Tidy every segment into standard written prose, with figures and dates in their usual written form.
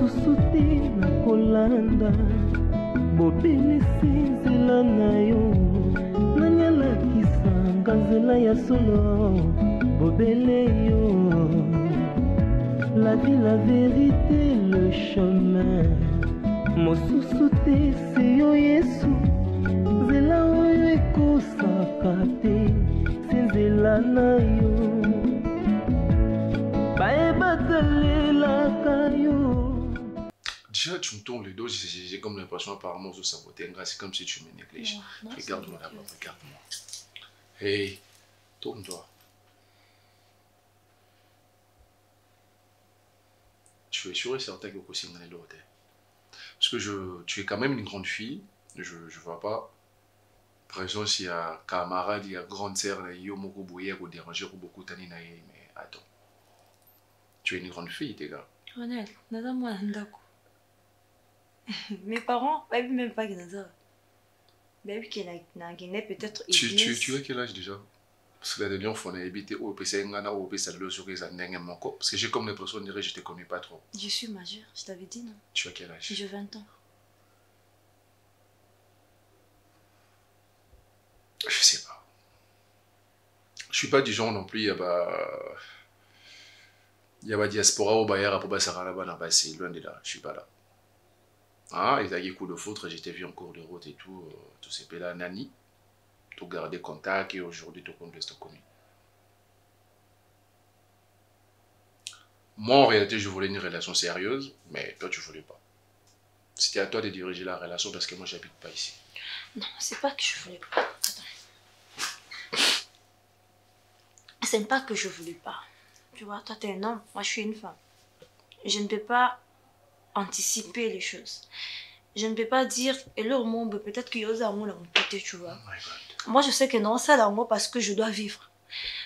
mosusu te nakolanda bobelisi nzela na yo nani alakisanga nzela ya solo bobele yo la vie la vérité le chemin mosusu te se yo yesu nzela oyo ekosaka te se nzela na yo Déjà, tu me tournes le dos, j'ai comme l'impression apparemment de saboter. C'est comme si tu me négliges. Regarde-moi d'abord, regarde-moi. Hey, tourne-toi. Tu es sûr et certain que c'est une l'autre. Parce que tu es quand même une grande fille. Je vois pas. Par exemple, s'il y a camarade, il y a grande sœur, il y a beaucoup bouillir ou déranger ou beaucoup taniner. Mais attends. Tu es une grande fille, tes gars. Honnête, nada moi ndako. Mes parents, baby même pas que nada. Baby qui n'a peut-être. Tu as quel âge déjà? Parce que la dernière fois on a habité au PC Ngana ou au PC Salo sur les années Moko. Parce que j'ai comme l'impression de dire je te connais pas trop. Je suis majeure, je t'avais dit non. Tu as quel âge? J'ai 20 ans. Je sais pas. Je suis pas du genre non plus, il y a la diaspora au Bayard pour passer là-bas, c'est loin de là, je suis pas là. Ah, il y a eu coup de foutre, j'étais vu en cours de route et tout ces là Nani, tout garder contact et aujourd'hui tout compte reste connu. Moi en réalité je voulais une relation sérieuse, mais toi tu voulais pas. C'était à toi de diriger la relation parce que moi j'habite pas ici. Non, c'est pas que je voulais pas. Attends. C'est pas que je voulais pas. Tu vois, toi t'es un homme, moi je suis une femme. Je ne peux pas anticiper les choses. Je ne peux pas dire, et leur monde, peut-être qu'il y a des amours là, tu vois. Oh moi je sais que non, ça là, moi parce que je dois vivre.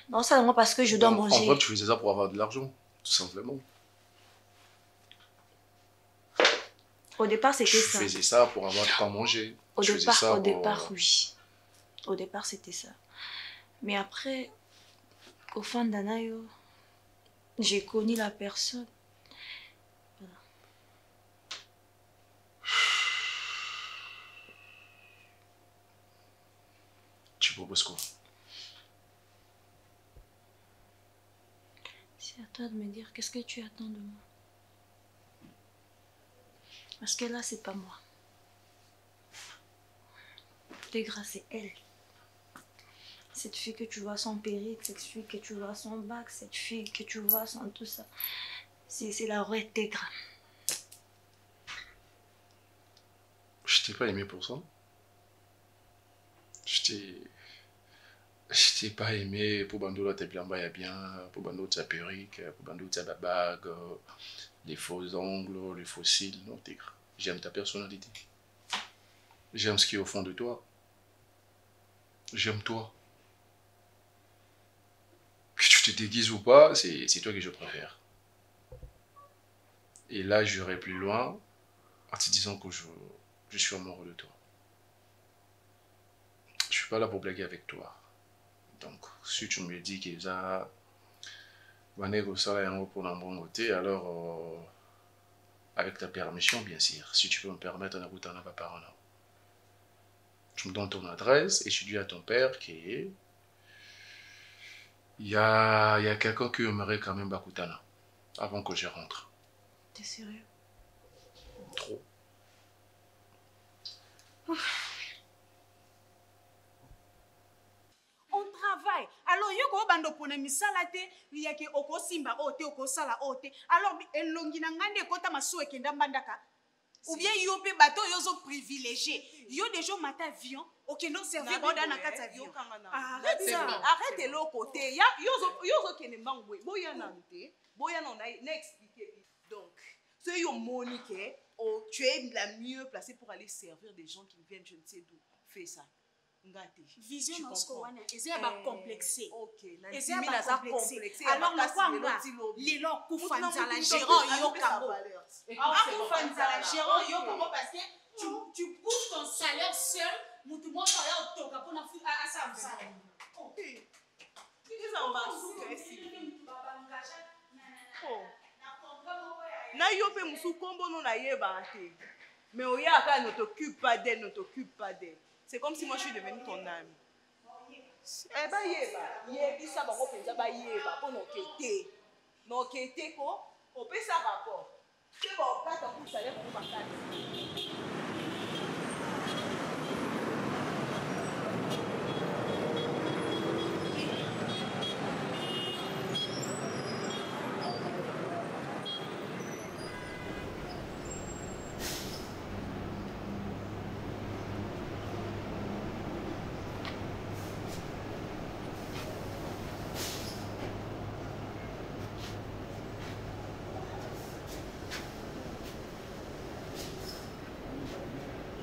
Non, ça là, moi parce que je dois manger. En vrai, tu faisais ça pour avoir de l'argent, tout simplement. Au départ, c'était ça. Tu faisais ça pour avoir de quoi manger. Au départ, oui. Au départ, c'était ça. Mais après, au fond d'Anayo, j'ai connu la personne. Voilà. Tu proposes quoi? C'est à toi de me dire qu'est-ce que tu attends de moi. Parce que là, c'est pas moi. Degra, c'est elle. Cette fille que tu vois sans péril, cette fille que tu vois sans bac, cette fille que tu vois sans tout ça. C'est la vraie Degra. Je t'ai pas aimé pour ça. Je t'ai pas aimé pour Bandola t'es bien, pour Bandola t'es perruque, pour Bandola t'es bague, les faux ongles, les faux cils. Non, Tigre. J'aime ta personnalité. J'aime ce qui est au fond de toi. J'aime toi. Que tu te déguises ou pas, c'est toi que je préfère. Et là, j'irai plus loin en te disant que je suis amoureux de toi. Je suis pas là pour blaguer avec toi. Donc, si tu me dis que ça va négocier pour un bon côté, alors avec ta permission, bien sûr. Si tu peux me permettre, on a goûté un par là. Tu me donnes ton adresse et tu dis à ton père qu'il y a quelqu'un qui aimerait quand même Bakutana avant que je rentre. T'es sérieux? Trop. On travaille. Alors, yoko bando pona misala te, yake oko simba ote oko sala ote. Alors, elongi na ngande kota maso ekenda mbandaka. Ou bien yo pe bateau yozo privilégié. Yo déjà matin avion, ok non servir boda na kata avion. Arrête ça. Arrête le côté. Ya yozo kene mbangwe. Boya nante. Boya non na expliquer. Donc, c'est yo Monique, oh, tu es la mieux placée pour aller servir des gens qui viennent je ne sais d'où. Fais ça. Vision dans ce qu'on a, ils ont complexé. Ok, ils ont complexé. Alors, le quoi, les gens qui font la gérant, ils ont gérant, parce que tu bouges ton salaire seul, mais tu montes à la pour à ça. Ok. na yo pe musu kombo no na yeba te. Mais Oyaka ne t'occupe pas d'elle, ne t'occupe pas d'elle. C'est comme si moi je suis devenue ton ami. Eh bah yeba, yebi ça ba ko penza ba yeba po no kete. No kete ko, on peut ça rapport. C'est bon, pas ton salaire pour ma carte.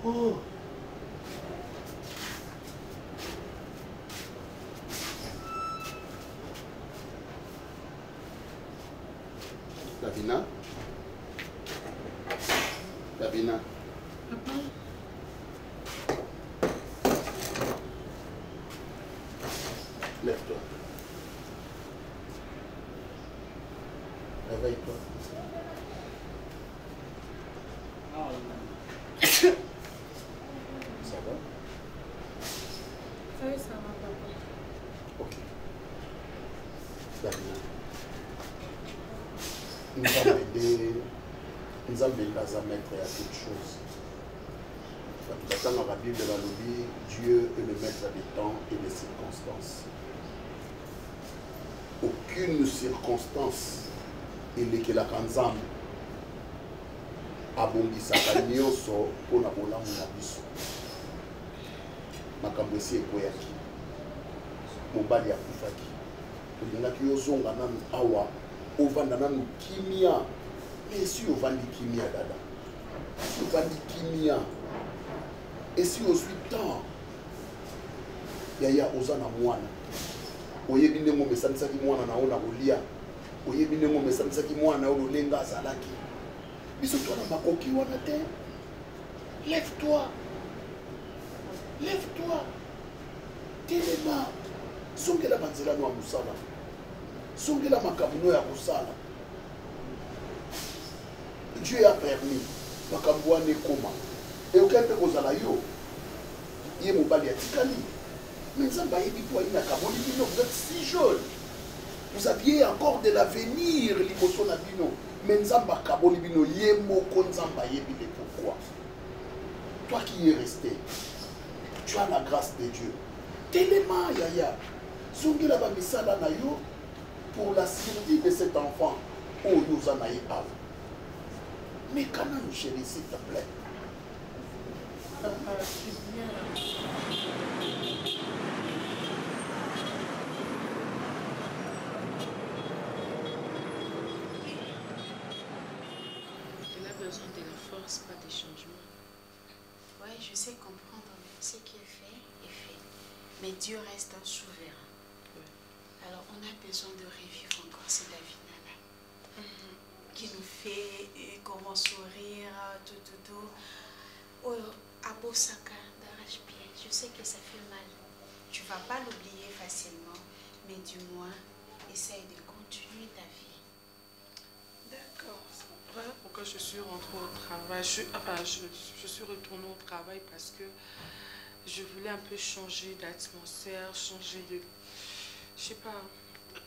Oh. Davina? Davina? Papa? Lève-toi. Réveille-toi. Ça va? Oui, ça va, papa. Ok. Davina. Nous avons aidé à mettre à toute chose. Dans la Bible de la lobby, Dieu est le maître des temps et des circonstances. Aucune circonstance est la kanzam abongisaka nyonso mpona bolamu na biso. Makambo esi ekoyaki mobali akufaki olingaki ozonga nanu awa ovanda nanu kimia mais esi ovandi kimia dada esi ovandi kimia esi ozwi temps yaya oza na mwana oyebi ndenge omesanisaki mwana na yo na kolia oyebi ndenge omesanisaki mwana na yo lolenge azalaki biso twana makoki wana te. Lève-toi, lève-toi, telema, zongela banzela no ya mosala, zongela makambo no ya kosala. Dieu a permis makambo wana ekoma eyokai mpe kozala yo ye mobali atikali mais nzambe ayebi po ayinaka boli bino. Vous êtes si jeune, vous aviez encore de l'avenir liboso na bino mais nzambe akaboli bino ye moko nzambe ayebi le pourquoi. Toi qui es resté, tu as la grâce de Dieu. Tellement yaya zongela ba misala na yo pour la survie de cet enfant oyo oza na ye awa. Mais quand même, chérie, s'il te plaît. Papa, c'est bien. Elle a besoin de la force, pas des changements. Oui, je sais comprendre ce qui est fait. Mais Dieu reste un souverain. Ouais. Alors on a besoin de revivre encore cette Davina-là. Qui nous fait comment sourire, tout. Oh, Abosaka, d'arrache-pied. Je sais que ça fait mal. Tu ne vas pas l'oublier facilement, mais du moins, essaye de continuer ta vie. D'accord. Voilà pourquoi je suis rentrée au travail. Je suis retournée au travail parce que je voulais un peu changer d'atmosphère, changer de... Je sais pas,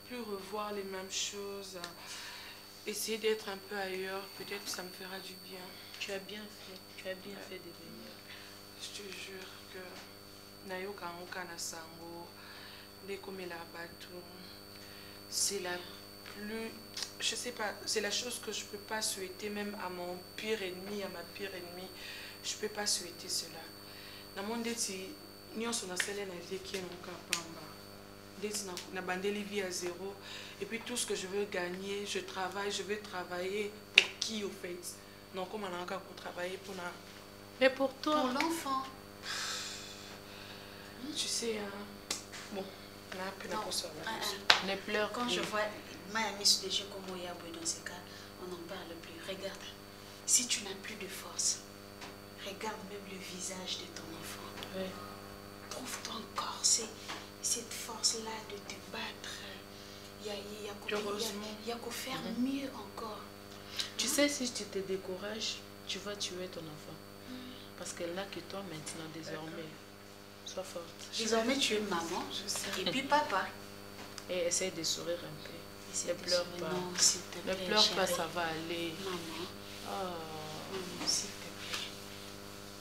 plus revoir les mêmes choses. Essayer d'être un peu ailleurs, peut-être que ça me fera du bien. Tu as bien fait de venir. Je te jure que Nayoka Okana Sango, Nekomela Batou, c'est la plus... Je sais pas, c'est la chose que je peux pas souhaiter même à mon pire ennemi, à ma pire ennemie. Je peux pas souhaiter cela. Dans mon déti, nous sommes dans la vie qui est mon capamba. Na bandeli vie à zéro et puis tout ce que je veux gagner, je veux travailler pour qui au fait? Non, comme on a encore pour travailler pour la... Mais pour toi? Pour l'enfant. Tu sais, bon, on a un peu la console. Ne pleure Quand plus. je vois Miami sur des jeux comme Oyaboué dans ces cas, on n'en parle plus. Regarde, si tu n'as plus de force, regarde même le visage de ton enfant. Oui. Trouve-toi encore cette force-là de te battre. Il y a qu'à faire mieux encore. Tu sais, si tu te décourages, tu vas tuer ton enfant. Parce qu'elle n'a que toi maintenant, désormais. Sois forte. Désormais, tu es maman. Je sais. Et puis papa. Et essaye de sourire un peu. Ne pleure pas. Non, s'il te plaît. Ne pleure pas, chérie. ça va aller. Maman. Oh. Maman, s'il te plaît.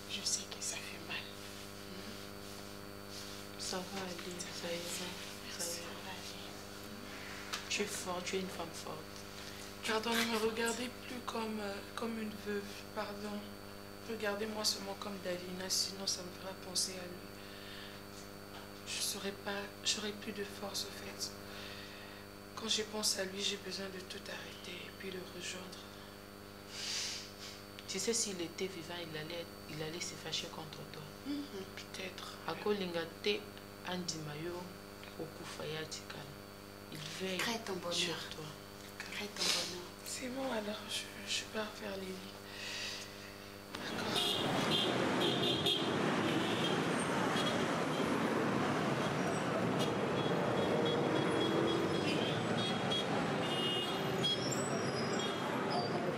Je sais que ça fait mal. Ça va aller. Ça y est. Merci. Ça va aller. Tu es forte, tu es une femme forte. Pardon, ne me regardez plus comme une veuve, pardon. Regardez-moi seulement comme Davina, sinon ça me fera penser à lui. J'aurais plus de force au fait. Quand je pense à lui, j'ai besoin de tout arrêter et puis le rejoindre. Tu sais, s'il était vivant, il allait se fâcher contre toi. Peut-être. Akolinga te andimayo okufaya tikala. Il veille Crée ton bonheur. sur toi. Crée ton bonheur. C'est bon alors, je pars faire les lits.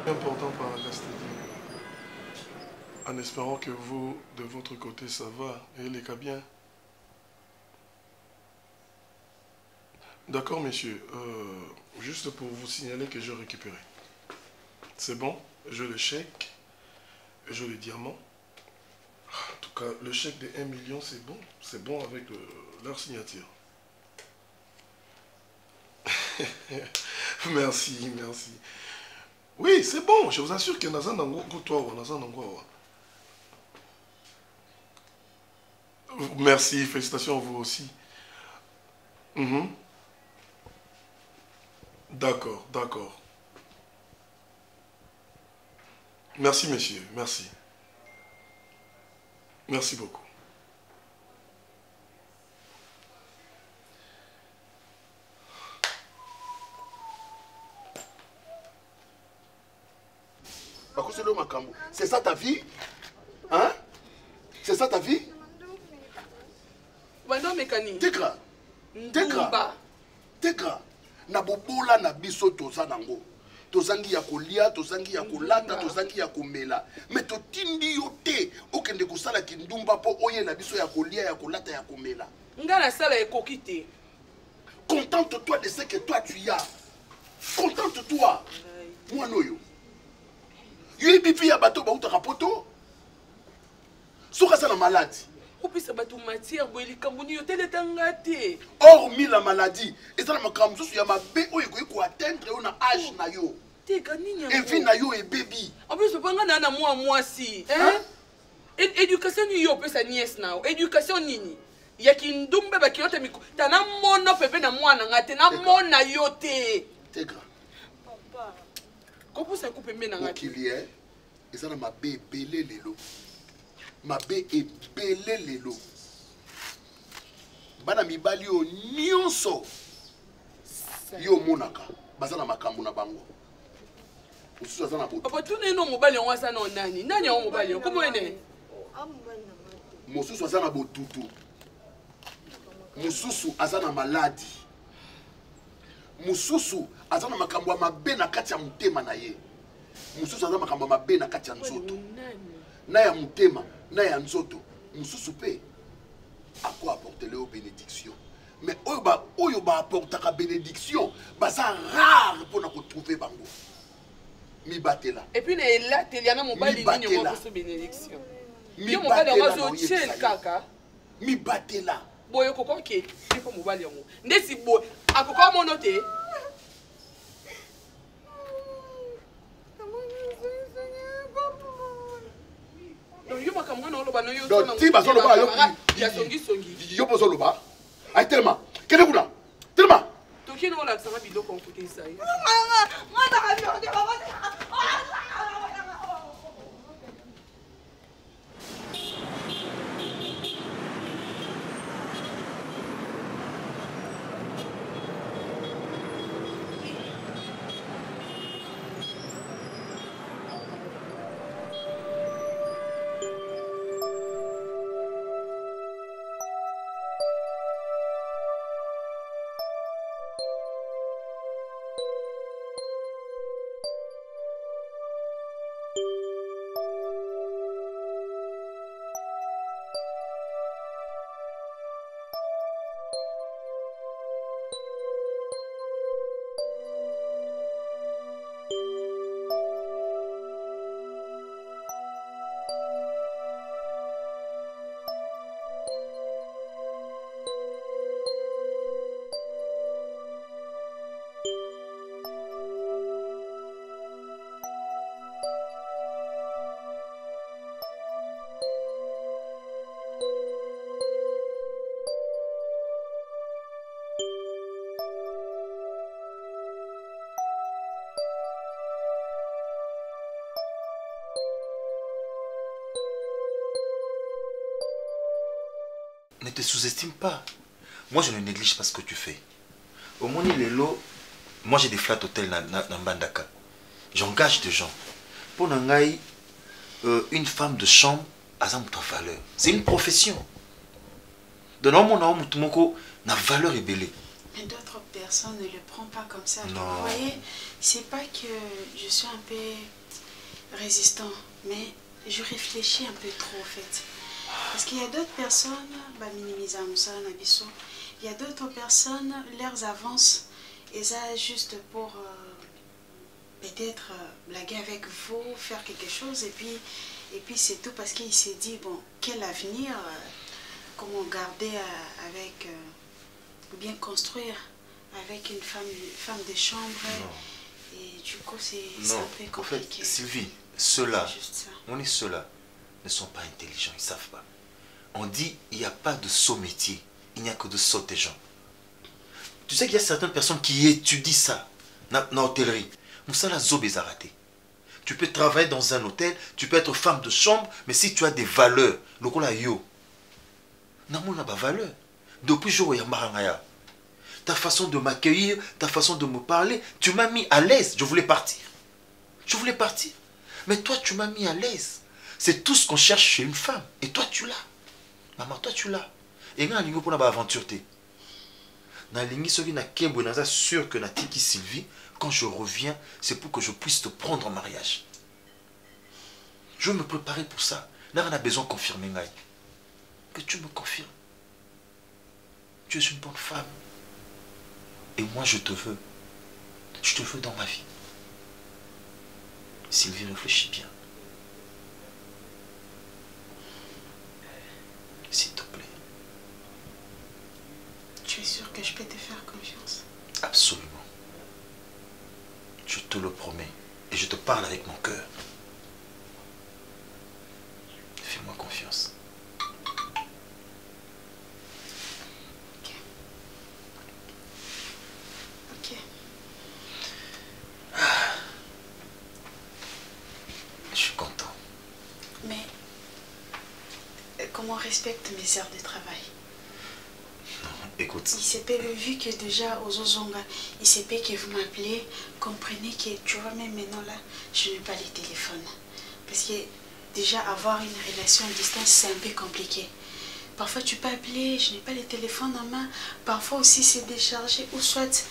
Important par la castidie. En espérant que vous, de votre côté, ça va et les cas bien. D'accord, messieurs. Juste pour vous signaler que j'ai récupéré. C'est bon, j'ai le chèque et j'ai le diamant. En tout cas, le chèque de 1 million, c'est bon. C'est bon avec leur signature. Merci, merci. Oui, c'est bon. Je vous assure que Nazan Nango, merci, félicitations à vous aussi. D'accord, d'accord. Merci, messieurs, merci. Merci beaucoup. C'est ça ta vie? Hein? C'est ça ta vie? Bando mécanique. Tekra. Tekra. Tekra. Na bobola na biso toza nango. Tozangi ya kolia, tozangi ya kolata, tozangi ya komela. Mais totindi yo te okende kosala kindumba po oye na biso ya kolia, ya kolata, ya komela. Nga na sala ekoki te. Contente-toi de ce que toi tu as. Contente-toi. Moi noyo. Yo bipi ya bato ba utaka poto. Soka sana malade. Opisa bato matière boeli kambuni yo teletanga te. Hormis la maladie, et ça na makambo so ya mabe oyo ko atteindre yo na âge na yo. Te kanini et vie na yo et baby. En plus panga na moi si, hein? Éducation ni yo pesa nièce na. Éducation nini? Ya kindumbe ba kiyote miko. Tana mono pepe na mwana ngate na mona yo te. Tegra. Papa. Kopo sa coupe mena ngate. Kilier, et ça na mabe belé lelo. Mabe ebele lelo. Bana mibali yo nyonso yo monaka bazana makambo na bango. Ususu azana botu. Papa tuna eno mobali yango asa na nani? Nani yango mobali yango? Komo ene? Mususu azana botutu. Mususu azana maladi. Mususu azana makambo ya mabe na kati ya mutema na ye. Mususu azana makambo ya mabe na kati ya nzoto. Na ya mutema, na ya nzoto. Mususu pe ako apporter le bénédiction. Mais oyo ba apportaka bénédiction, baza rare pour na retrouver bango. Mi batela. Et puis là teliana mobali nini yo ko bénédiction. Yo mobali yango zo tiel kaka. Mi batela. Boyo ko ke, il faut mobali yango. Ndesi boy, akoko mono te. Donc, si basolo ba yo posolo ba. Ay tellement. Kene kuna? Tellement. To kene wala tsama biloko ko ke sai. Ne te sous-estime pas. Moi, je ne néglige pas ce que tu fais. Au moins, les lots, moi j'ai des flat hôtels dans Mbandaka. J'engage des gens. Pour Nangaï, une femme de chambre a sa valeur. C'est une profession. De mon na valeur est belle. Mais d'autres personnes ne le prennent pas comme ça. Non. Vous voyez, c'est pas que je suis un peu résistant, mais je réfléchis un peu trop en fait. Parce qu'il y a d'autres personnes, bah, minimiser il y a d'autres personnes, leurs avances, et ça juste pour peut-être blaguer avec vous, faire quelque chose, et puis c'est tout parce qu'il s'est dit, bon, quel avenir, comment garder avec, ou bien construire avec une femme de chambre. Non. Et du coup, c'est un peu compliqué. En fait, Sylvie, ceux-là, ceux-là ne sont pas intelligents, ils ne savent pas. On dit, il n'y a pas de saut métier, il n'y a que de sauter gens. Tu sais qu'il y a certaines personnes qui étudient ça, dans l'hôtellerie. Moussala Zob est raté. Tu peux travailler dans un hôtel, tu peux être femme de chambre, mais si tu as des valeurs, le coup là, yo, n'a pas valeur. Depuis le jour où il y a Marangaya, ta façon de m'accueillir, ta façon de me parler, tu m'as mis à l'aise. Je voulais partir. Je voulais partir. Mais toi, tu m'as mis à l'aise. C'est tout ce qu'on cherche chez une femme. Et toi, tu l'as. Maman, toi, tu l'as. Et quand on a une aventure, sûr que Natiki Sylvie, quand je reviens, c'est pour que je puisse te prendre en mariage. Je veux me préparer pour ça. Là, on a besoin de confirmer. Que tu me confirmes. Tu es une bonne femme. Et moi, je te veux. Je te veux dans ma vie. Sylvie, réfléchis bien. S'il te plaît. Tu es sûr que je peux te faire confiance? Absolument. Je te le promets. Et je te parle avec mon cœur. Fais-moi confiance. Ok. Ok. Je suis content. Mais comment on respecte mes heures de travail? Écoute. Il s'est pas vu que déjà aux Ozonga, il s'est pas que vous m'appelez, comprenez que tu vois même maintenant là, je n'ai pas les téléphones. Parce que déjà avoir une relation à distance, c'est un peu compliqué. Parfois tu peux appeler, je n'ai pas les téléphones en main. Parfois aussi c'est déchargé. Ou soit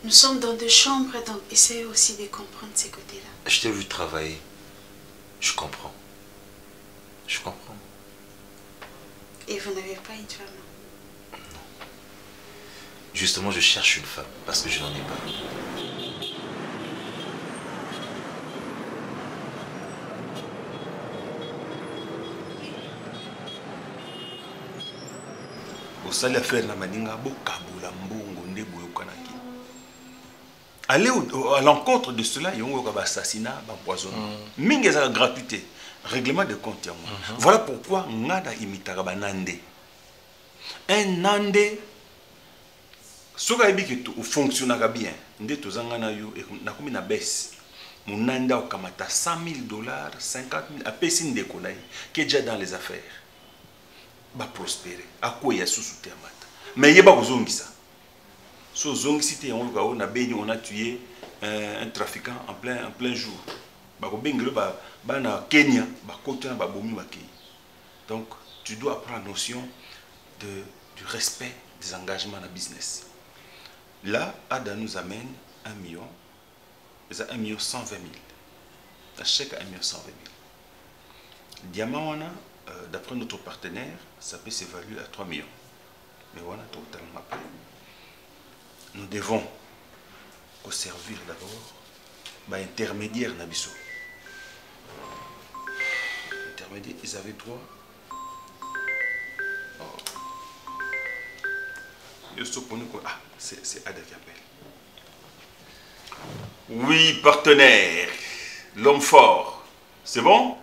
nous sommes dans des chambres, donc essayez aussi de comprendre ces côtés-là. Je t'ai vu travailler. Je comprends. Je comprends. Et vous n'avez pas une femme? Justement, je cherche une femme parce que je n'en ai pas. Osali affaire na maninga bokabula mbongo nde boyokanaki. Aller à l'encontre de cela, il y a un assassinat, un empoisonnement. Mingi ezala gratuité, règlement de compte yango. Voilà pourquoi ngada imitaka banande. Un nande soka yebi que fonctionnera bien. Nde tozanga na yo na komi na baisse. Munanda okamata $100,000, 50,000 apesi ndeko na ye qui est déjà dans les affaires. Ba prospérer. Akoya susu te amata. Mais yeba kozongisa. So zongisi te on luka na beni on a tué un trafiquant en plein jour. Ba ko bengelo ba na Kenya ba kota ba bomi ba ki. Donc tu dois prendre notion du respect des engagements dans le business. Là, Ada nous amène 1 million. C'est 1,120,000. À chaque 1,120,000. Diamant, d'après notre partenaire, ça peut s'évaluer à 3 millions. Mais voilà, totalement pas. Nous devons servir d'abord intermédiaire Nabiso. Intermédiaire, ils avaient droit. Ah, c'est Ada qui appelle. Oui, partenaire. L'homme fort. C'est bon?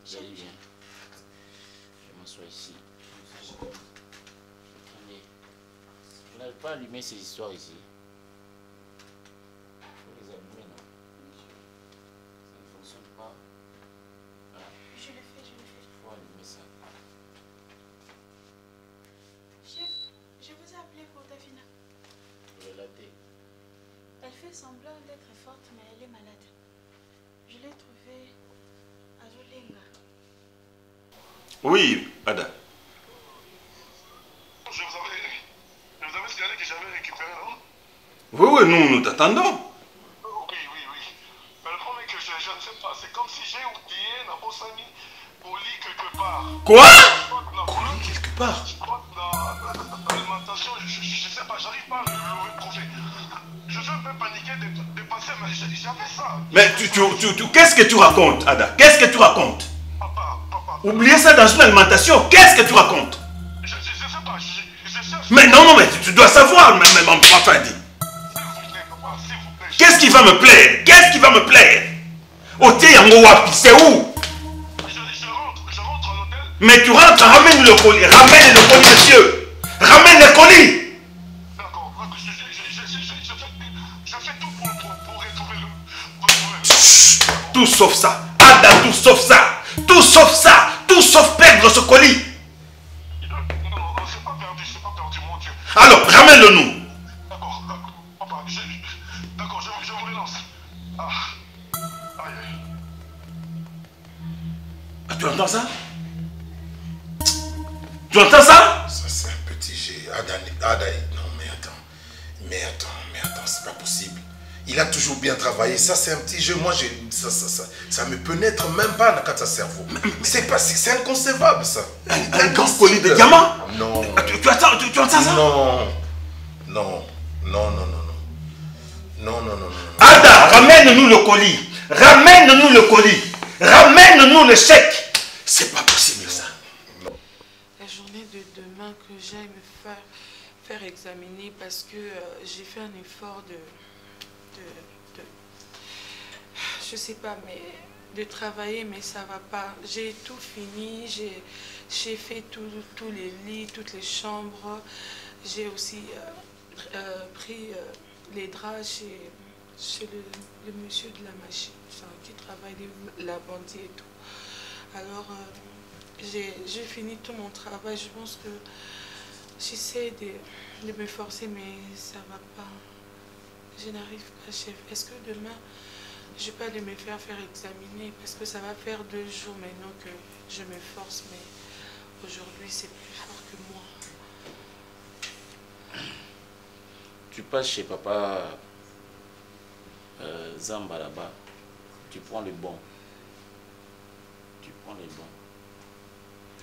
Vous allez bien? Je m'assois ici. Attendez. Vous n'avez pas allumé ces histoires ici. Il faut les allumer, non? Ça ne fonctionne pas. Hein? Je le fais, je le fais. Il faut allumer ça. Chef, je vous ai appelé pour Davina. Relater. Elle fait semblant d'être forte, mais elle est malade. Je l'ai trouvée à Zolenga. Oui, Ada. Je vous avais signalé que j'avais récupéré, non? Oui, nous t'attendons. Oui. Mais le problème est que je ne sais pas. C'est comme si j'ai oublié Nabosani au lit quelque part. Quoi? Colis quelque part? Dans l'alimentation, je ne sais pas, j'arrive pas à le retrouver. Je suis un peu paniqué de passer, mais j'avais ça. Mais qu'est-ce que tu racontes, Ada? Qu'est-ce que tu racontes? Oubliez ça dans une alimentation. Qu'est-ce que tu racontes? Je ne sais pas, je cherche. Mais non, mais tu dois savoir, même enfin dit. Qu'est-ce qui va me plaire? Qu'est-ce qui va me plaire? Oté Yango Wapi, c'est où? Je rentre à l'hôtel. Mais tu rentres, ramène le colis. Ramène le colis, monsieur. Ramène le colis. D'accord, je fais tout pour retrouver le... Tout sauf ça. Ada, tout sauf ça. Tout sauf ça. Tout sauf perdre ce colis. Non, c'est pas perdu, mon Dieu. Alors, ramène-le nous. D'accord, papa, d'accord, je vous relance. Aïe. Ah, tu entends ça? Tu entends ça? Ça, c'est un petit jet. Ada, non, mais attends, c'est pas possible. Il a toujours bien travaillé. Ça, c'est un petit jeu. Moi, ça me pénètre même pas dans sa cerveau. C'est inconcevable, ça. Un grand colis de diamants? Non. Tu entends ça? Non. Ada, ramène-nous le colis. Ramène-nous le colis. Ramène-nous le chèque. C'est pas possible, ça. La journée de demain que j'aille me faire examiner parce que j'ai fait un effort je sais pas, mais de travailler, mais ça va pas. J'ai tout fini, j'ai fait tous les lits, toutes les chambres. J'ai aussi pris les draps chez le monsieur de la machine, qui travaille la bandit et tout. Alors, j'ai fini tout mon travail. Je pense que j'essaie de me forcer, mais ça va pas. Je n'arrive pas, chef. Est-ce que demain, je vais pas de me faire examiner? Parce que ça va faire 2 jours maintenant que je me force, mais aujourd'hui, c'est plus fort que moi. Tu passes chez papa Zamba là-bas. Tu prends le bon.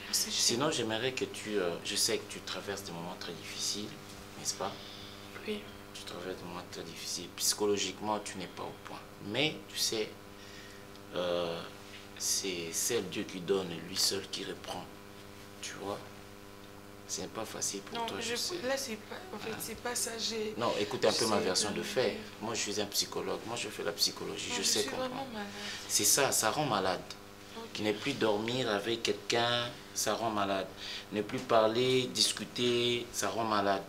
Merci, Sinon, j'aimerais que je sais que tu traverses des moments très difficiles, n'est-ce pas? Oui. Tu traverses des moments très difficiles. Psychologiquement, tu n'es pas au point. Mais, tu sais, c'est Dieu qui donne et lui seul qui reprend. Tu vois? C'est pas facile pour toi, je sais. Là, c'est pas, en fait, c'est pas ça. Non, écoute un peu ma version de fait. Moi, je suis un psychologue. Moi, je fais la psychologie. Non, je sais comprendre. Vraiment malade. C'est ça rend malade. Okay. Ne plus dormir avec quelqu'un, ça rend malade. Ne plus parler, discuter, ça rend malade.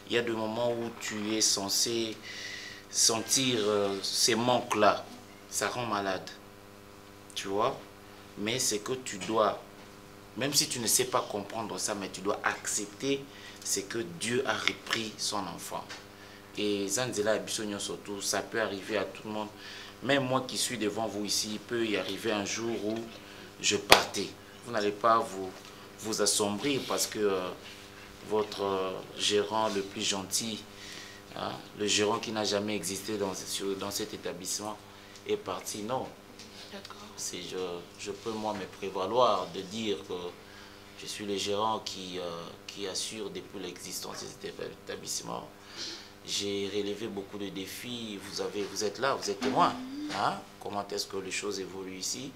Il y a des moments où tu es censé sentir ces manques-là. Ça rend malade. Tu vois? Mais c'est que tu dois, même si tu ne sais pas comprendre ça, mais tu dois accepter, c'est que Dieu a repris son enfant. Et Zanzela et Bissognon surtout, ça peut arriver à tout le monde. Même moi qui suis devant vous ici, il peut y arriver un jour où je partais. Vous n'allez pas vous assombrir parce que votre gérant le plus gentil, hein, le gérant qui n'a jamais existé dans cet établissement est parti. Non. Je peux moi me prévaloir de dire que je suis le gérant qui assure depuis l'existence de cet établissement. J'ai relevé beaucoup de défis. Vous êtes là, vous êtes témoin. Hein? Comment est-ce que les choses évoluent ici?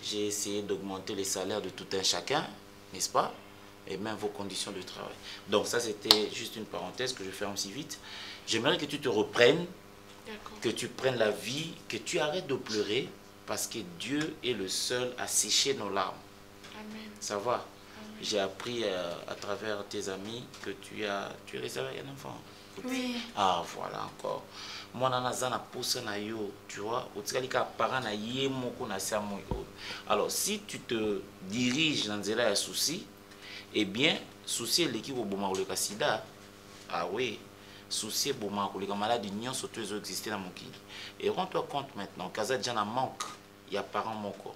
J'ai essayé d'augmenter les salaires de tout un chacun, n'est-ce pas? Et même vos conditions de travail. Donc ça, c'était juste une parenthèse que je ferme si vite. J'aimerais que tu te reprennes, que tu prennes la vie, que tu arrêtes de pleurer, Parce que Dieu est le seul à sécher nos larmes. Amen. Ça va? J'ai appris à travers tes amis que tu es réservé un enfant. Oui. Ah, voilà encore. Moi, tu vois, alors, si tu te diriges dans un souci, eh bien, souci est l'équipe au moment où le sida. Ah oui, souci est au moment où les maladies n'y ont surtout existé dans mon kili. Et rends-toi compte maintenant, Kaza Djana manque, il y a parents manquants.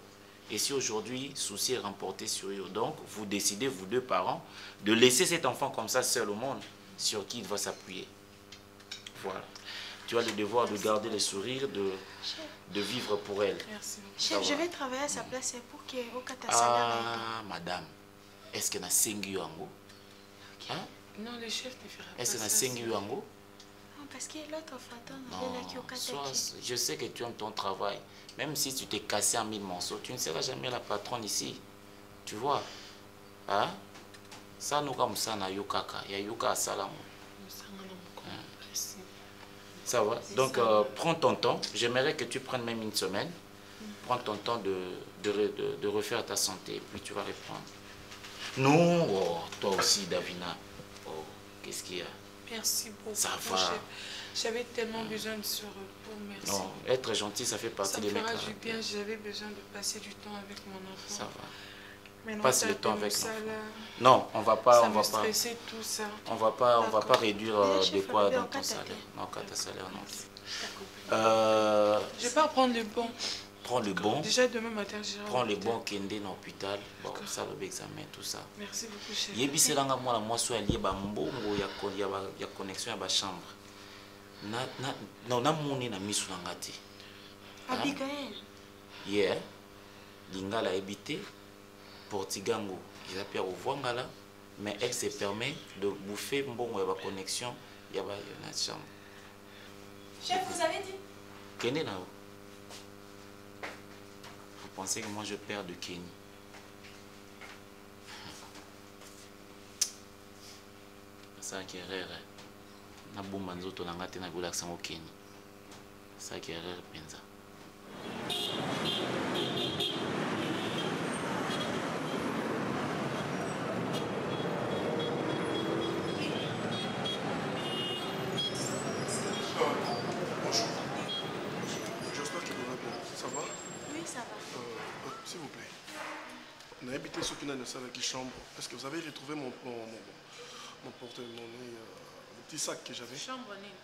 Et si aujourd'hui, souci est remporté sur eux, donc vous décidez, vous deux parents, de laisser cet enfant comme ça seul au monde, sur qui il va s'appuyer. Voilà. Tu as le devoir de garder le sourire, de vivre pour elle. Merci. Chef, je vais travailler à sa place pour que au Ah, madame, est-ce que na sengi yango? Hein? Non, le chef ne fera pas est-ce que ça. na sengi yango? Parce que l'autre fois, Non, je sais que tu aimes ton travail. Même si tu t'es cassé en 1000 morceaux, tu ne seras jamais la patronne ici. Tu vois? Hein? Ça nous comme ça na yokaka, ya yoka salam. Ça va. Donc prends ton temps. J'aimerais que tu prennes même une semaine. Prends ton temps de refaire ta santé, puis tu vas reprendre. Non, oh, toi aussi Davina. Oh, qu'est-ce qu'il y a? Merci beaucoup. Ça va. J'avais tellement besoin de ce repos, merci. Non, être gentil, ça fait partie des mecs. Ça me fera du bien, j'avais besoin de passer du temps avec mon enfant. Ça va. Maintenant, passe le temps avec ça, non, on va pas, ça on va me pas. stressait, tout ça. On va pas réduire de quoi dans ton salaire. Non, quand ta salaire non. Je vais pas prendre le bon. Prends le bon. Déjà demain matin, j'irai. Prends le bon Kende dans l'hôpital. Bon, ça le examen, tout ça. Merci beaucoup, chef. Yebi langa moi la moi soit lié ba mbongo ya connexion à ba chambre. Na moni na misu na ngati. Abigail. Yeah. Lingala habité Portigango. Ils appellent au Vangala, mais elle se permet de bouffer mbongo ya ba connexion ya ba na chambre. Chef, vous avez dit? Kende na. Vous pensez que moi je perds de Kenny? Ça qui est rare. Na bomba nzoto na ngate na gola sango Kenny. Ça qui est rare penza. Bonjour. J'espère que vous allez bien. Ça va? Oui, ça va. S'il vous plaît. On a habité ce qui n'a salle qui chambre. Est-ce que vous avez retrouvé mon porte-monnaie, le petit sac que j'avais? Chambre née.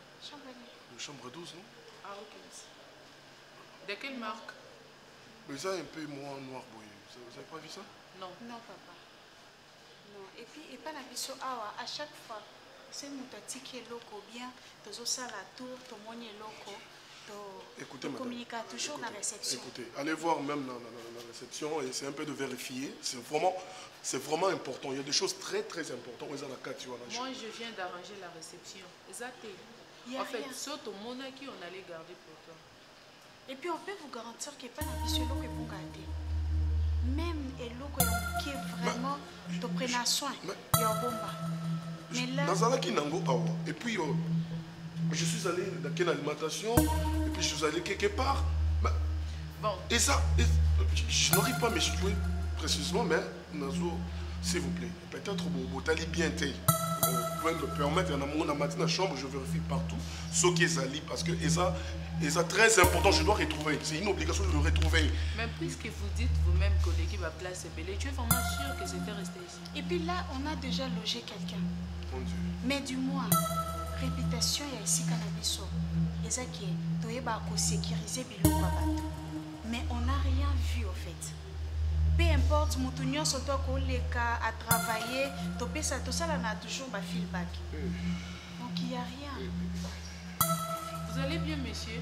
Chambre 12, non? Ah, ok. De quelle marque? Mais ça, un peu moins noir bouillé. Vous n'avez pas vu ça? Non. Non, papa. Non. Et puis, et pas la biso awa, à chaque fois, c'est mon tati qui est loco bien, tozo ça la tour, ton monnaie loco, Écoutez, madame. communique toujours dans la réception. Écoutez, allez voir même dans la réception et c'est un peu de vérifier. C'est vraiment important. Il y a des choses très très importantes. Moi, je viens d'arranger la réception. Exactement. En fait, saute au monaki, on allait garder pour toi. Et puis, on peut vous garantir qu'il n'y a pas la biso loco et pour garder. Même et loco qui est vraiment de prendre soin. Il y a un bomba. Mais là. Et puis, je suis allé dans quelle alimentation, et puis je suis allé quelque part. Bon. Et ça, je n'arrive pas à m'expliquer précisément, mais Nazo, s'il vous plaît, peut-être vous allez bien être. Vous pouvez me permettre, il y a un matin dans la chambre, je vérifie partout ce qui est allé, parce que ça très important, je dois retrouver. C'est une obligation de le retrouver. Mais puisque vous dites vous-même que l'équipe a placé Bélé, tu es vraiment sûr que c'était resté ici? Et puis là, on a déjà logé quelqu'un. Mon Dieu. Mais du moins, réputation il y a ici cannabis. Et ça qui est, tu es sécuriser biloko bateau. Mais on n'a rien vu au fait. Peu importe, Moutounion surtout à travailler, tout ça là, on a toujours un feedback. Donc il n'y a rien. Vous allez bien, monsieur?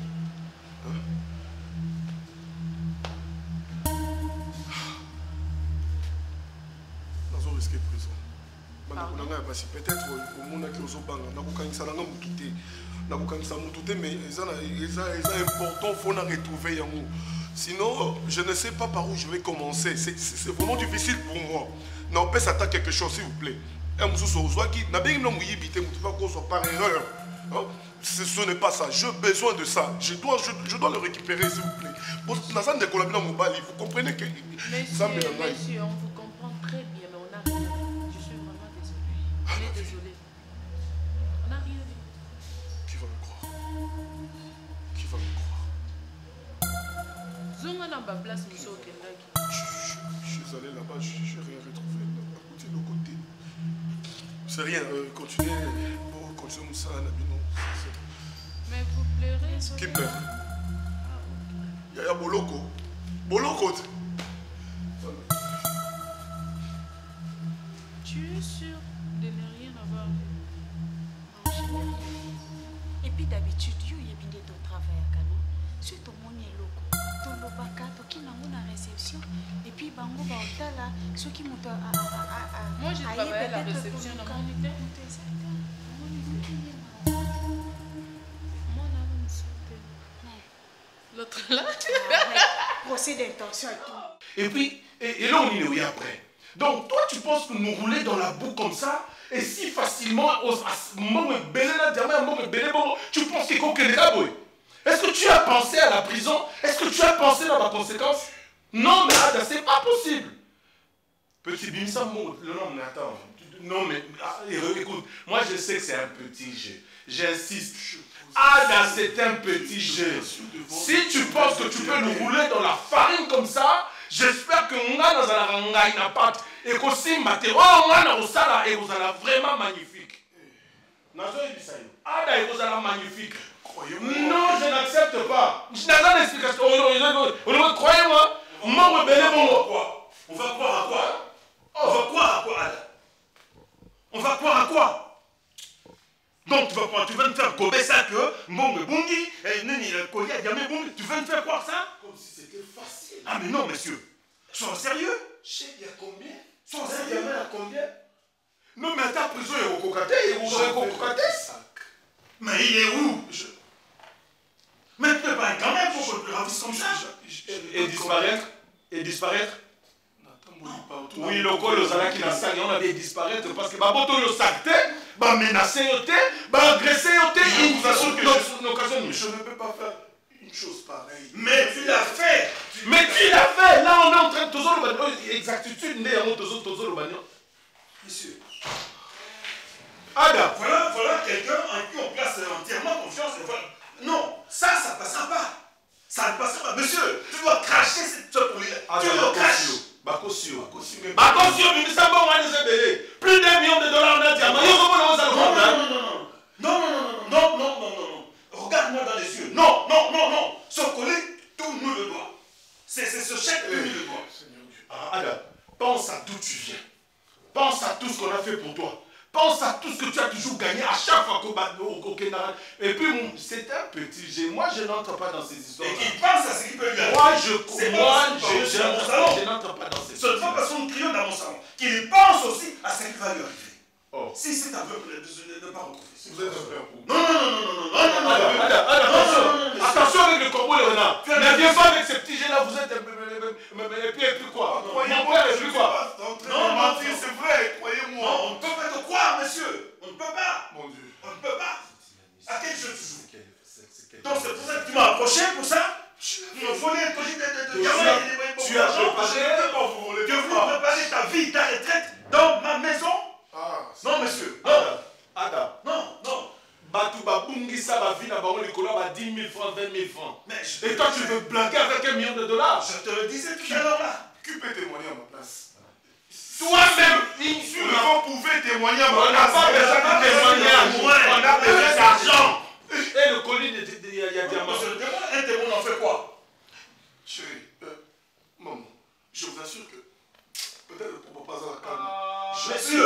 Nazo risqué prison. Peut-être au monde qui est au banc, mais c'est important, il faut la retrouver. Sinon, je ne sais pas par où je vais commencer. C'est vraiment difficile pour moi. Non, peut s'attaquer quelque chose, s'il vous plaît. ce n'est pas ça. J'ai besoin de ça. Je dois le récupérer, s'il vous plaît. Vous comprenez que... Monsieur, on vous comprend très bien, mais on n'a rien dit. Je suis vraiment désolé. On est désolé. On n'a rien dit. Qui va me croire? Qui va me croire? Zonga n'a pas place, monsieur Okendaki. Je suis allé là-bas, je n'ai rien retrouvé. Écoutez, le côté. C'est rien, continuez. Continuez ça, Nabino. Mais vous pleurez. Qui pleure? Yaya Boloko. Boloko. Tu es sûr de ne rien avoir vu? Non, je n'ai rien vu. Et puis d'habitude, yo yebinde ton travail à Kano. Sur ton monnaie loco, ton lobaka, ton qui n'a pas réception. Et puis bango ba otala, ceux qui m'ont moi j'ai travaillé à la réception dans mon unité. L'autre là. Procès d'intention et tout. Et puis, et là on y est après. Donc toi tu penses que nous rouler dans la boue comme ça, et si facilement, tu penses qu'il faut que les gars. Est-ce que tu as pensé à la prison? Est-ce que tu as pensé dans la conséquence? Non mais Ada, c'est pas possible. Petit Bimsa, non mais attends. Non mais écoute, moi je sais que c'est un petit jeu. J'insiste. Ada, c'est un petit jeu. Si tu penses que tu peux nous rouler dans la farine comme ça, j'espère que on a dans la ranga une pâte et qu'aussi matériau on a au sala et vous allez vraiment magnifique. Ada et vous allez magnifique. Non, je n'accepte pas. Je n'ai pas d'explication. Croyez-moi, moi me belé bon. On va croire à quoi? On va croire à quoi, Ada? On va croire à quoi? Donc tu vas me faire gober ça que Mbongue Bungi, tu vas me faire croire ça? Comme si c'était facile. Ah mais non monsieur, sois sérieux? Chef, il y a combien? Sois sérieux? Il y a combien? Non mais à ta prison, il y a au cocaté, mais il est où? Mais tu peux pas quand même pour que tu ravisses comme ça? Et disparaître? Et disparaître? Oui, le col aux Zala qui n'a pas on avait disparaître parce que Baboto le sacté, bah menacer au thé, bah agresser au thé, une façon que je ne peux pas faire une chose pareille. Mais tu l'as fait! Mais tu l'as fait! Là on est en train de toujours le exactitude, n'est en toujours le bagnon. Monsieur. Ada! Voilà quelqu'un en qui on place entièrement confiance. Non, ça passera pas. Ça ne passera pas. Monsieur, tu dois cracher cette chose pour lui. Tu le craches. Bakosio, Bimisa bon, on a plus d'1 million de dollars en diamant. Non. Regarde-moi dans les yeux. Non. Ce collier, tourne-nous le doigt. C'est ce chèque, tourne-nous le doigt. Ada, pense à d'où tu viens. Pense à tout ce qu'on a fait pour toi. Pense à tout ce que tu as toujours gagné à chaque fois qu'au Kenya. Et puis, c'est un petit jeu. Moi, je n'entre pas dans ces histoires. Et qu'il pense à ce qu'il peut lui arriver. Moi, je n'entre pas dans ces histoires. Ce n'est pas parce qu'on crie dans mon salon qu'il pense aussi à ce qui va lui arriver. Oh. Si c'est aveugle, ne pas retrouver. Vous êtes un frère. Non. Attention avec le corbeau, le renard. Ne viens pas avec ces petits jeux-là, vous êtes. Et puis quoi? Mon père, et puis quoi? Non, mentir, c'est vrai, croyez-moi. On ne peut pas te croire, monsieur. On ne peut pas. Mon Dieu. On ne peut pas. À quel jeu tu joues? Donc c'est pour ça que tu m'as approché, pour ça? Il me fallait que de tu as préparé. Que vous préparez ta vie, ta retraite dans ma maison? Non, monsieur. Ada. Non. Batouba Bungisa va vivre à 10 000 francs, 20 000 francs. Et toi, tu veux blaguer avec 1 million de dollars? Je te le disais tout à l'heure là. Qui peut témoigner à ma place? Toi-même, on pouvait témoigner à ma place. On n'a pas besoin de témoignage. On a besoin d'argent. Et le colis, il y a diamant. Un témoin en fait quoi? Chérie, maman, je vous assure que peut-être pour pas à la calme. Monsieur,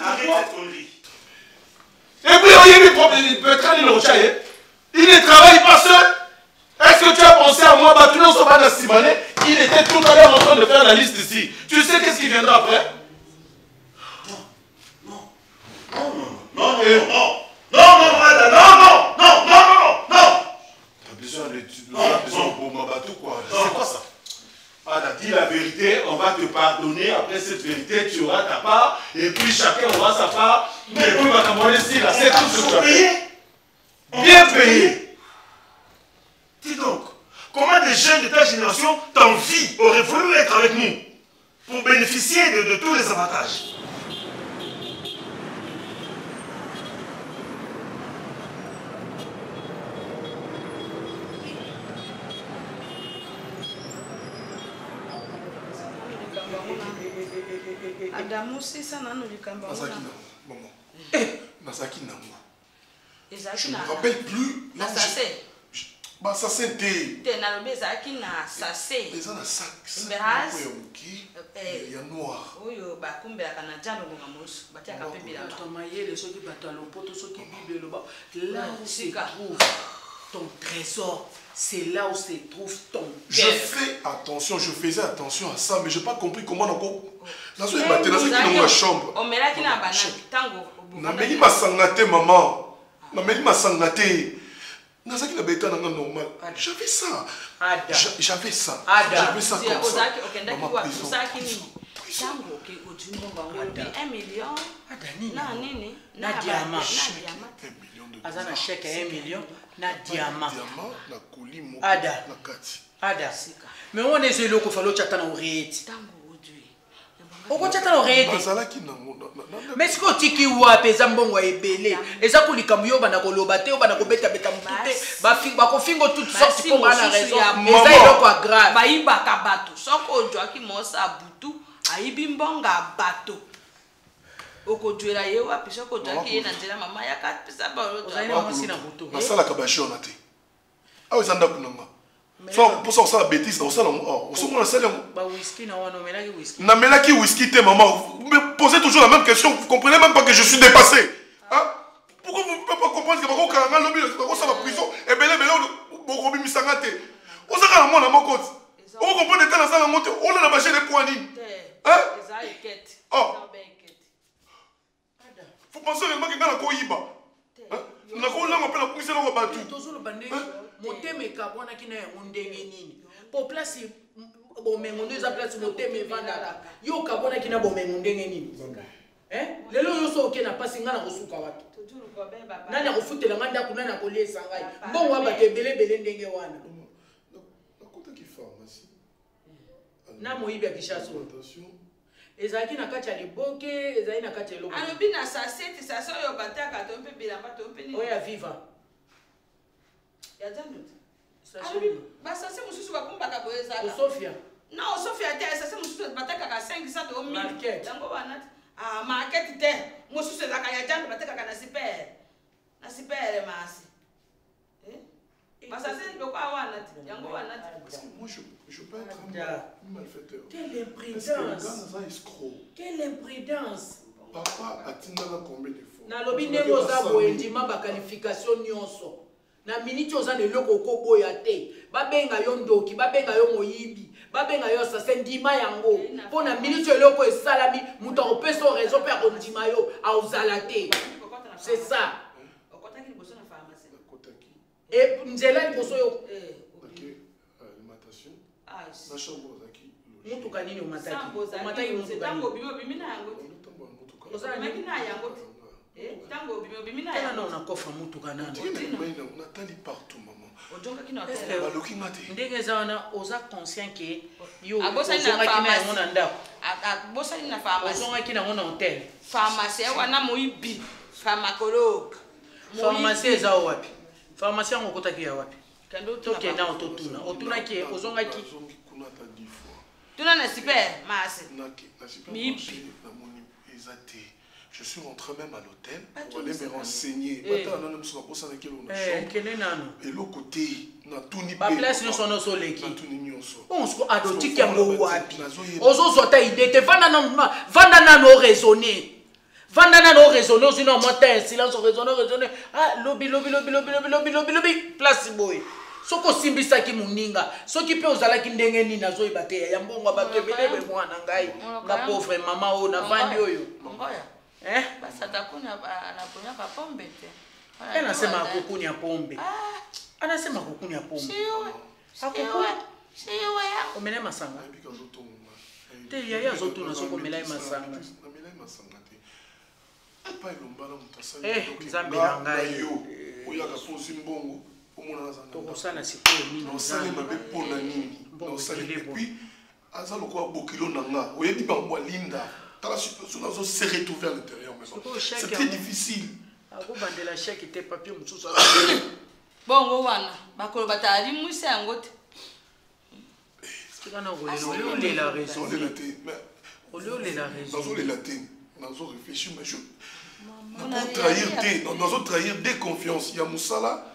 arrête cette connerie. Et puis, il ne travaille pas seul. Est-ce que tu as pensé à moi, Batuno Sobana Simane? Il était tout à l'heure en train de faire la liste ici. Tu sais qu'est-ce qui viendra après? Non. T'as besoin pour ma bateau, quoi. C'est quoi ça? Ada, dis la vérité, on va te pardonner. Après cette vérité, tu auras ta part. Et puis chacun aura sa part. Et puis, c'est tout ce que tu as fait. Bien payé. Dis donc, comment des jeunes de ta génération t'envient, auraient voulu être avec nous pour bénéficier de tous les avantages? Adamu sisa nanu likamba wana. Maman. Nazaki nango. Ezaki Je na. me rappelle plus. Na sase. Bah ça c'était. Te na lobe ezaki na sase. Les ans à sac. Mbehas. Il y a noir. Oyo bakumbela kana jalo ngo ngamoso. Batiaka pembela. Tomayele soki bato ya lopoto soki Bible loba. Là où se trouve ton trésor, c'est là où se trouve ton Je cœur. fais attention, je faisais attention à ça, mais je n'ai pas compris comment on a dans la chambre. On met là qui n'a pas tango. Nameli masangate maman. Nameli masangate. Nazaki na beta nanga normal. J'avais ça. J'avais ça. J'avais ça comme ça. Maman prison. Tango ke ojumbo bango 1 million. Na nini? Na diamant. 1 million de dollars. Azana chèque 1 million na diamant. Diamant na kolimo. Ada. Na kati. Ada. Mais on est zélo ko falo chata na oreeti. Tango odui. Oko chata na oreeti. Bazalaki nango. Mais ce que tiki wapi eza mbongo ebele. Eza kulikamu yo bana koloba te yo bana kobeta beta mutute. Ba ko fingo toute sorte pour bana raison. Eza eloko grave. Ba iba ka bato. Soko ojwaki mosa butu. Aibi mbonga bato. Oko dwela ye wapi soko ojwaki ye na nzela mama ya ka pesa ba ro. Ozali na mosi na butu. Masala ka bashi onate. Awe zanda kunanga. So pour ça ça bêtise dans ça on se prend ça ba whisky na wana melaki whisky. Na melaki whisky te maman. Vous me posez toujours la même question, vous comprenez même pas que je suis dépassé. Hein? Pourquoi vous ne pouvez pas comprendre que bako kanga lobi bako ça va prison et belé boko bi misangate. On se rend moi na mon côté. On comprend des temps dans ça monter, on a bâché des points. Hein? Oh. Faut penser réellement que dans la koyiba. Na ko la m'appelle la police na ko batu. Tozolo bande moteme ka bwana kina ya ndenge nini. Po place bomengo ndo eza place moteme vandaka. Yo ka bwana kina bomengo ndenge nini. Lelo yo so okena pasi ngana kosuka wapi. Nani akufutela nganda kuna na kolesa ngai. Mbongo abake belebele ndenge wana. Nakota ki pharmacie. Na moyibi akishaso. Ezaki na kati ya liboke, ezali na kati ya loko. Alobi na saseti sasa yo bataka to mpe bilamba to mpe ni. Oya viva. Ya jandu. Alobi ba sase mususu bakumbaka boyeza. O Sofia. Na o Sofia te sase mususu bataka ka 500 to 1000. Market. Dango wana. Ah market te. Mususu za kaya jandu bataka kana super. Na super masi. Moi, je peux être un malfaiteur. Quelle imprudence. Quelle imprudence. Papa a tinda combien de fois? Na lobi ndenge za boendima ba qualification nyonso. Na minute oza ne loko koboya te. Babenga yo ndoki, babenga yo moyibi, babenga yo sase ndima yango. Pona minute eloko esalami, muto opesa raison pe akondima yo auzala te. C'est ça. Et nzela liboso yo alimentation na chambre zaki mutuka nini umataki umataki mutuka tango bimo bimina yango ozala makina yango tango bimo bimina yango na kofa mutuka nani natali partout maman ojonga kina hotel baloki ngate ndenge za wana oza conscient que yo abosa na pharmacie ngona ndako abosa na pharmacie ozonga kina ngona hotel pharmacie wana moyibi pharmacologue pharmacie za wapi pharmacie yango kotaki ya wapi tokenda ototuna otunaki ozongaki tuna na super masi je suis rentré même à l'hôtel pour aller me renseigner et l'autre côté ba place nyonso nyonso leki bonsko adotiki yango wapi ozozwa ta idée te vanda nano raisonner vanda nano raisonner ozina monter silence raisonner ah lobi place boy soko simbisaki muninga soki pe ozalaki ndenge nini azoyeba te ya mbongo bato ebelebe mwana ngai nga pauvre mama oyo navandi oyo basata kuna anaponya ka pombe te anasema akukunya pombe anasema akukunya pombe omela masanga te yaya azotuna soko omela masanga pas elombana moto asali nzambe na ngai yo oyaka posi mbongo omona nazana tokosala sikoyo nini osali mabe mpona nini osali puis aza lokola bokilo na nga oyebi bango alinda tala situation nazo se retrouver à l'intérieur mais c'est très difficile akobandela chèque te papier mosusu bongo wana bakolo batali mwisa yango te tikana kolela oliolela raison oliolela raison nazolela te nazo réfléchir mais je nazo trahir des confiances ya mosala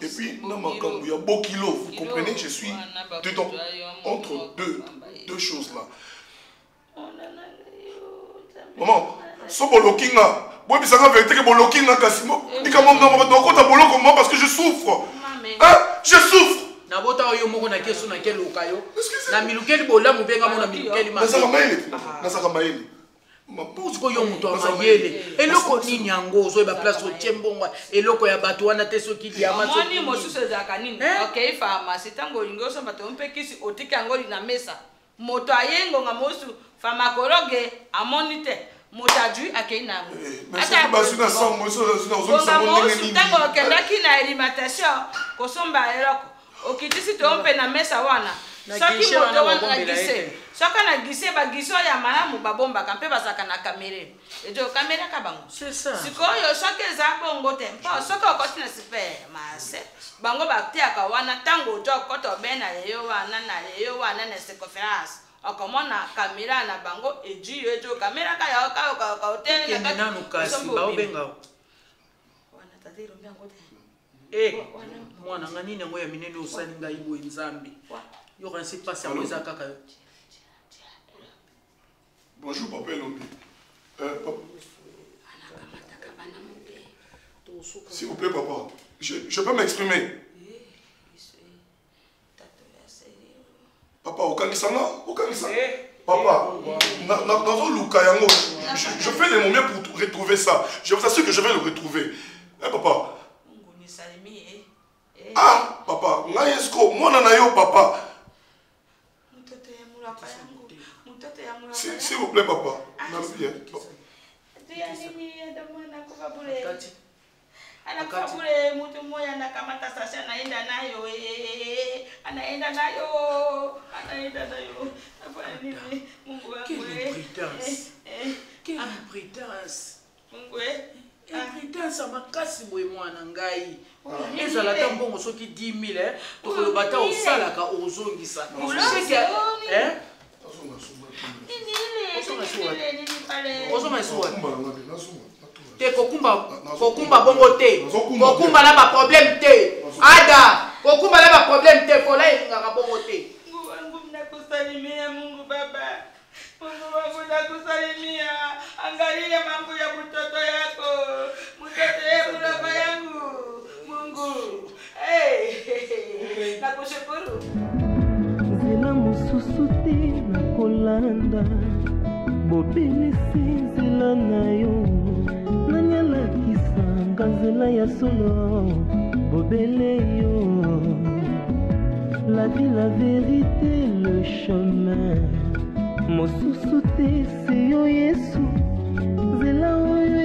et puis na makambo ya bokilo vous comprenez je suis dedans entre deux choses là maman so bolokinga boyebisanga vérité ke bolokinga kasi likambo nakota boloko moi parce que je souffre hein je souffre nabota oyo moko na keso na keloka yo na milukeli bolamu benga mo na milukeli ma nasaka maele Pusko yo muto amayele eloko nini yango ozoyeba place otie mbongo eloko ya bato wana te soki liama moni mosusu ezalaka nini okay pharmacie ntango olingi osomba to mpe kisi otiki yango na mesa moto ayengonga mosu pharmacologue amoni te moto adui akei nango ntango okendaki na alimentation kosomba eloko okitisi to mpe na mesa wana soki moto wana gise soka na gise ba giso ya malamu babombaka mpe bazaka na kamere ejo kamera ka bango sikoyo soki eza bongo te mpo soki okoti na super mase bango batiaka wana ntango ojo okoto be na leyo wana na circonférence okomona kamera na bango eji yo ejo kamera ka ya ka hotel na nanu kasi baobenga wana tadiro mbiango te mwana ngani nango ya minene osali ngai bo nzambe yo ne sais pas si on a kaka. Bonjour papa Elombi. S'il vous plaît papa, je peux m'exprimer. Papa, papa, je fais les moyens pour retrouver ça. Je vous assure que je vais le retrouver. Hein papa? Ah papa, moi nanayo papa. S'il vous plaît, papa. Anakabule mtu mmoja anakamata sasa anaenda nayo anaenda nayo afanya nini Mungu wangu quelle imprétence Mungu imprétence makasi boye mwana ngai ezala ta mbongo soki 10 000 tokoloba ta osalaka ozongisa te kokumba bongo te kokumba na ba problème te ada kokumba na ba problème te kola ingaka bongo te Mungu wangu nakusalimia Mungu baba Mungu wangu nakusalimia angalia mambo ya mtoto yako baba yangu Mungu nakushukuru nzela mosusu te nakolanda bobelisi nzela na yo nanyalakisanga nzela ya solo bobele yo la vie la vérité le chemin mosusu te se yo yesu nzela oyo